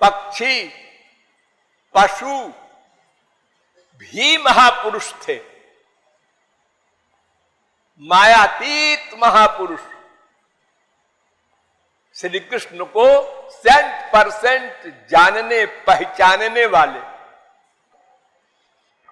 पक्षी, पशु भी महापुरुष थे, मायातीत महापुरुष। श्री कृष्ण को 100% जानने पहचानने वाले,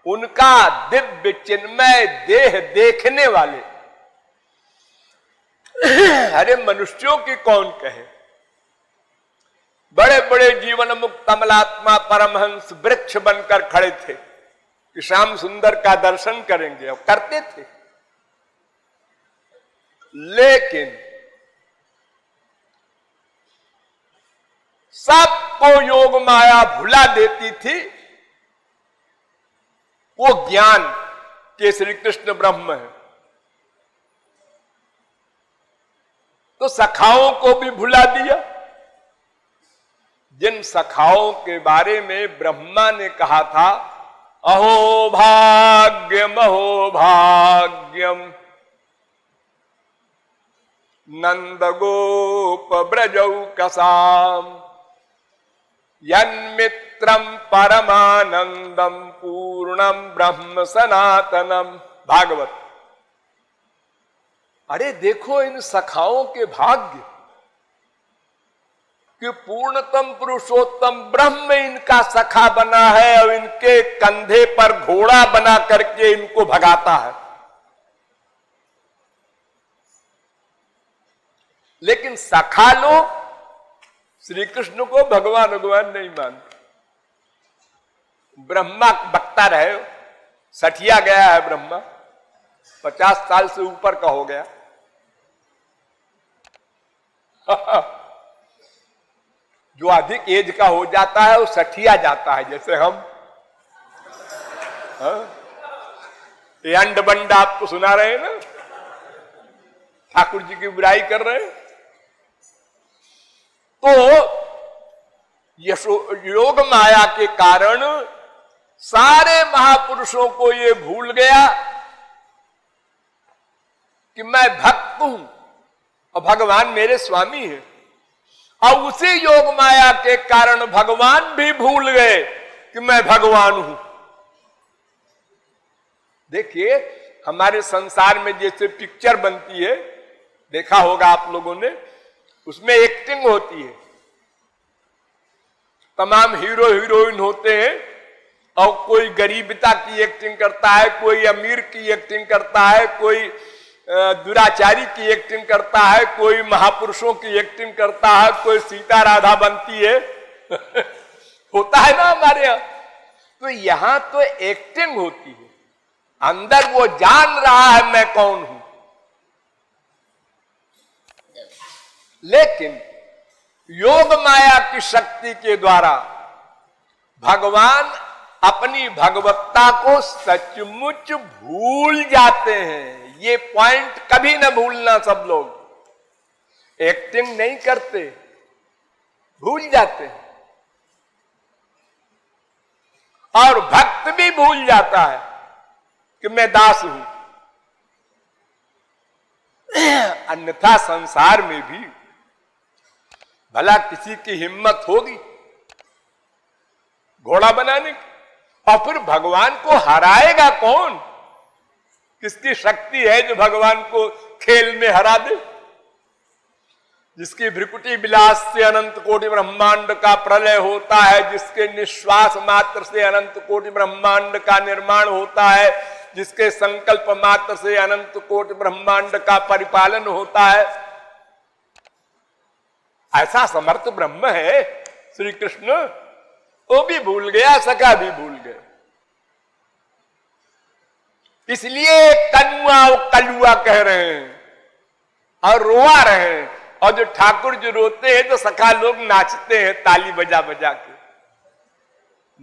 उनका दिव्य चिन्मय देह देखने वाले। अरे मनुष्यों की कौन कहे, बड़े बड़े जीवन मुक्त कमलात्मा परमहंस वृक्ष बनकर खड़े थे कि श्याम सुंदर का दर्शन करेंगे, और करते थे। लेकिन सबको योग माया भुला देती थी वो ज्ञान के श्री कृष्ण ब्रह्म है। तो सखाओं को भी भुला दिया, जिन सखाओं के बारे में ब्रह्मा ने कहा था अहो भाग्यम अहो भाग्यम नंद गोप ब्रजौ कसाम यन्मित्रम परमानंदम पूर्णम ब्रह्म सनातनम। भागवत। अरे देखो इन सखाओं के भाग्य कि पूर्णतम पुरुषोत्तम ब्रह्म इनका सखा बना है और इनके कंधे पर घोड़ा बना करके इनको भगाता है। लेकिन सखा लोग श्री कृष्ण को भगवान भगवान नहीं मानते। ब्रह्मा बकता रहे, सठिया गया है ब्रह्मा, 50 साल से ऊपर का हो गया। जो अधिक एज का हो जाता है वो सठिया जाता है, जैसे हम। ये अंड बंड आपको सुना रहे हैं ना, ठाकुर जी की बुराई कर रहे हैं। तो योग माया के कारण सारे महापुरुषों को ये भूल गया कि मैं भक्त हूं और भगवान मेरे स्वामी हैं, और उसी योग माया के कारण भगवान भी भूल गए कि मैं भगवान हूं। देखिए हमारे संसार में जैसे पिक्चर बनती है, देखा होगा आप लोगों ने, उसमें एक्टिंग होती है, तमाम हीरो हीरोइन होते हैं, और कोई गरीबता की एक्टिंग करता है, कोई अमीर की एक्टिंग करता है, कोई दुराचारी की एक्टिंग करता है, कोई महापुरुषों की एक्टिंग करता है, कोई सीता राधा बनती है। होता है ना हमारे यहां। तो यहां तो एक्टिंग होती है, अंदर वो जान रहा है मैं कौन हूं। लेकिन योग माया की शक्ति के द्वारा भगवान अपनी भगवत्ता को सचमुच भूल जाते हैं। ये पॉइंट कभी न भूलना सब लोग। एक्टिंग नहीं करते, भूल जाते हैं। और भक्त भी भूल जाता है कि मैं दास हूं। अन्यथा संसार में भी भला किसी की हिम्मत होगी घोड़ा बनाने की? और फिर भगवान को हराएगा कौन? किसकी शक्ति है जो भगवान को खेल में हरा दे? जिसकी भ्रिकुटी विलास से अनंत कोटि ब्रह्मांड का प्रलय होता है, जिसके निश्वास मात्र से अनंत कोटि ब्रह्मांड का निर्माण होता है, जिसके संकल्प मात्र से अनंत कोटि ब्रह्मांड का परिपालन होता है, ऐसा समर्थ ब्रह्म है श्री कृष्ण। वो भी भूल गया, सखा भी भूल गए। इसलिए कनुआ और कलुआ कह रहे हैं और रोआ रहे हैं, और जो ठाकुर जी रोते हैं तो सखा लोग नाचते हैं ताली बजा बजा के,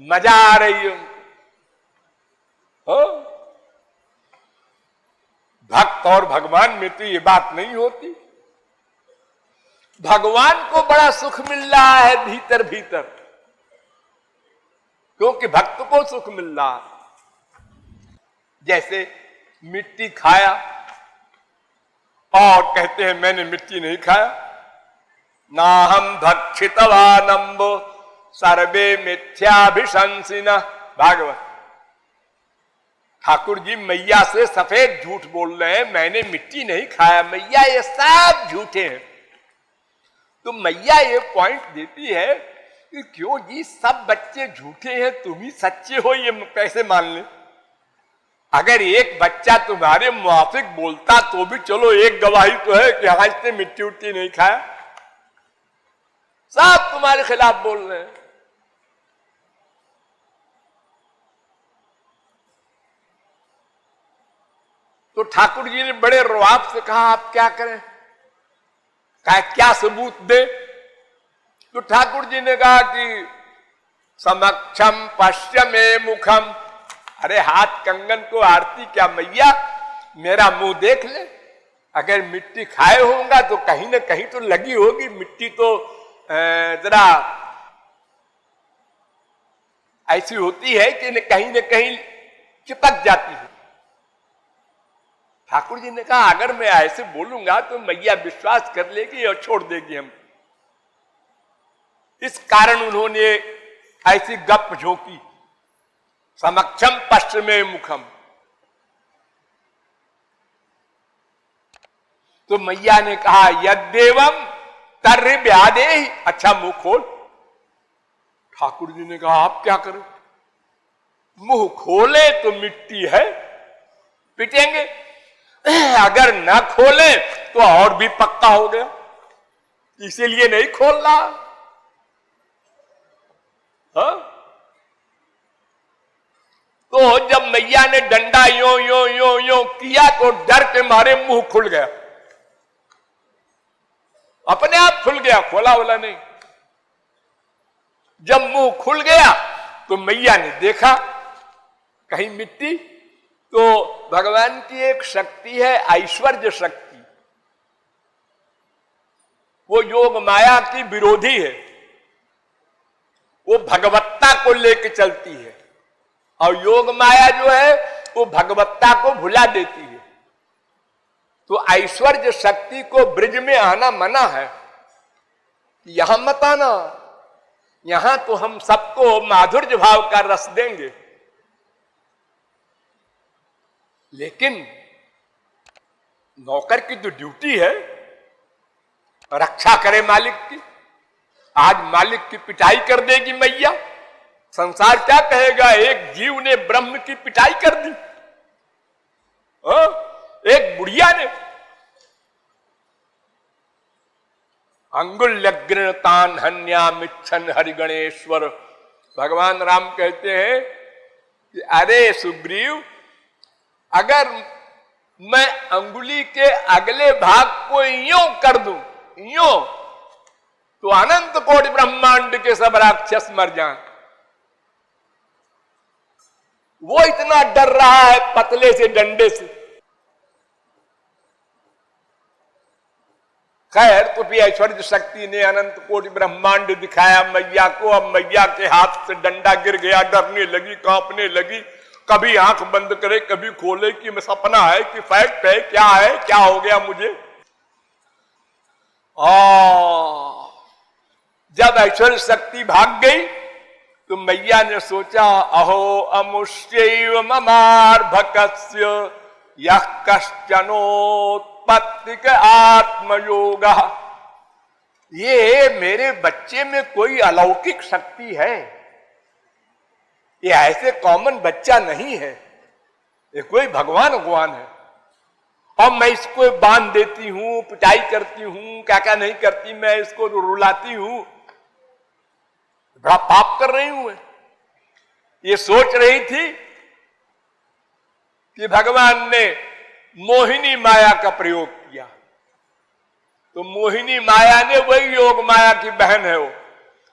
मजा आ रही है उनको। भक्त और भगवान में तो ये बात नहीं होती। भगवान को बड़ा सुख मिल रहा है भीतर भीतर, क्योंकि भक्त को सुख मिल रहा है। जैसे मिट्टी खाया और कहते हैं मैंने मिट्टी नहीं खाया, ना हम भक्षितवानम्बो सर्वे मिथ्याभिशंसिन। भागवत। ठाकुर जी मैया से सफेद झूठ बोल रहे हैं, मैंने मिट्टी नहीं खाया, मैया ये सब झूठे हैं। तो मैया ये पॉइंट देती है कि क्यों जी सब बच्चे झूठे हैं, तुम ही सच्चे हो, ये कैसे मान ले? अगर एक बच्चा तुम्हारे मुआफिक बोलता तो भी चलो, एक गवाही तो है कि हाँ इसने मिट्टी उट्टी नहीं खाया। सब तुम्हारे खिलाफ बोल रहे हैं। तो ठाकुर जी ने बड़े रुआब से कहा आप क्या करें, कहा क्या सबूत दे? तो ठाकुर जी ने कहा कि समक्षम पश्चिमे मुखम। अरे हाथ कंगन को आरती क्या मैया, मेरा मुंह देख ले, अगर मिट्टी खाए होगा तो कहीं ना कहीं तो लगी होगी। मिट्टी तो जरा ऐसी होती है कि कहीं ना कहीं चिपक जाती है। ठाकुर जी ने कहा अगर मैं ऐसे बोलूंगा तो मैया विश्वास कर लेगी और छोड़ देगी हम। इस कारण उन्होंने ऐसी गप झोंकी, समक्षम पश्चिमे मुखम। तो मैया ने कहा यद्देवम तर्हि व्यादेहि। अच्छा मुंह खोल। ठाकुर जी ने कहा आप क्या करें? मुंह खोले तो मिट्टी है, पिटेंगे, अगर न खोले तो और भी पक्का हो गया, इसीलिए नहीं खोल रहा। हाँ? तो जब मैया ने डंडा यो यो यो यो किया तो डर के मारे मुंह खुल गया, अपने आप खुल गया, खोला वाला नहीं। जब मुंह खुल गया तो मैया ने देखा कहीं मिट्टी। तो भगवान की एक शक्ति है ऐश्वर्य शक्ति, वो योग माया की विरोधी है, वो भगवत्ता को लेके चलती है, और योग माया जो है वो भगवत्ता को भुला देती है। तो ऐश्वर्य शक्ति को ब्रिज में आना मना है, यहां मत आना, यहां तो हम सबको माधुर्य भाव का रस देंगे। लेकिन नौकर की तो ड्यूटी है रक्षा करे मालिक की। आज मालिक की पिटाई कर देगी मैया, संसार क्या कहेगा? एक जीव ने ब्रह्म की पिटाई कर दी, एक बुढ़िया ने। अंगुल्यग्रतान हन्या मिच्छन हरिगणेश्वर। भगवान राम कहते हैं कि अरे सुग्रीव, अगर मैं अंगुली के अगले भाग को यूं कर दूं, यूं, तो अनंत कोटि ब्रह्मांड के सब राक्षस मर जाएं। वो इतना डर रहा है पतले से डंडे से। खैर तो भी ऐश्वर्य शक्ति ने अनंत कोटि ब्रह्मांड दिखाया मैया को। अब मैया के हाथ से डंडा गिर गया, डरने लगी, कांपने लगी, कभी आंख बंद करे कभी खोले कि मैं सपना है कि फैक्ट है, क्या हो गया मुझे। जब ऐश्वर्य शक्ति भाग गई तो मैया ने सोचा अहो अमुष्यैव ममार्भकस्य यः कश्चनोत्पत्तिक आत्मयोगा। ये मेरे बच्चे में कोई अलौकिक शक्ति है, ये ऐसे कॉमन बच्चा नहीं है, ये कोई भगवान है। और मैं इसको बांध देती हूं, पिटाई करती हूं, क्या नहीं करती, मैं इसको रुलाती हूं, बड़ा पाप कर रही हूं। ये सोच रही थी कि भगवान ने मोहिनी माया का प्रयोग किया। तो मोहिनी माया ने, वही योग माया की बहन है वो,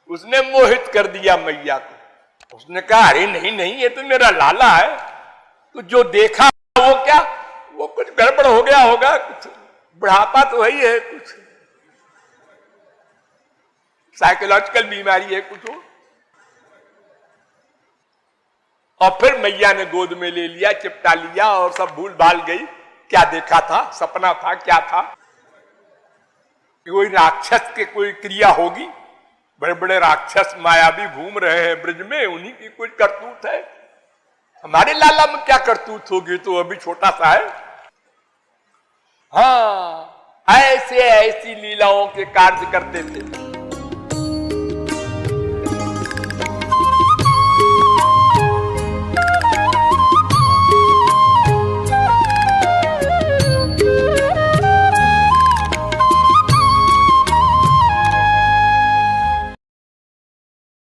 उसने मोहित कर दिया मैया को। उसने कहा अरे नहीं ये तो मेरा लाला है। तो जो देखा वो क्या, वो कुछ गड़बड़ हो गया होगा, कुछ बुढ़ापा तो वही है, कुछ साइकोलॉजिकल बीमारी है कुछ हो। और फिर मैया ने गोद में ले लिया, चिपटा लिया और सब भूल भाल गई। क्या देखा था, सपना था, क्या था? कोई राक्षस के कोई क्रिया होगी, बड़े बड़े राक्षस मायावी घूम रहे हैं ब्रज में, उन्हीं की कुछ करतूत है। हमारे लाला में क्या करतूत होगी, तो अभी छोटा सा है। हाँ, ऐसे ऐसी लीलाओं के कार्य करते थे।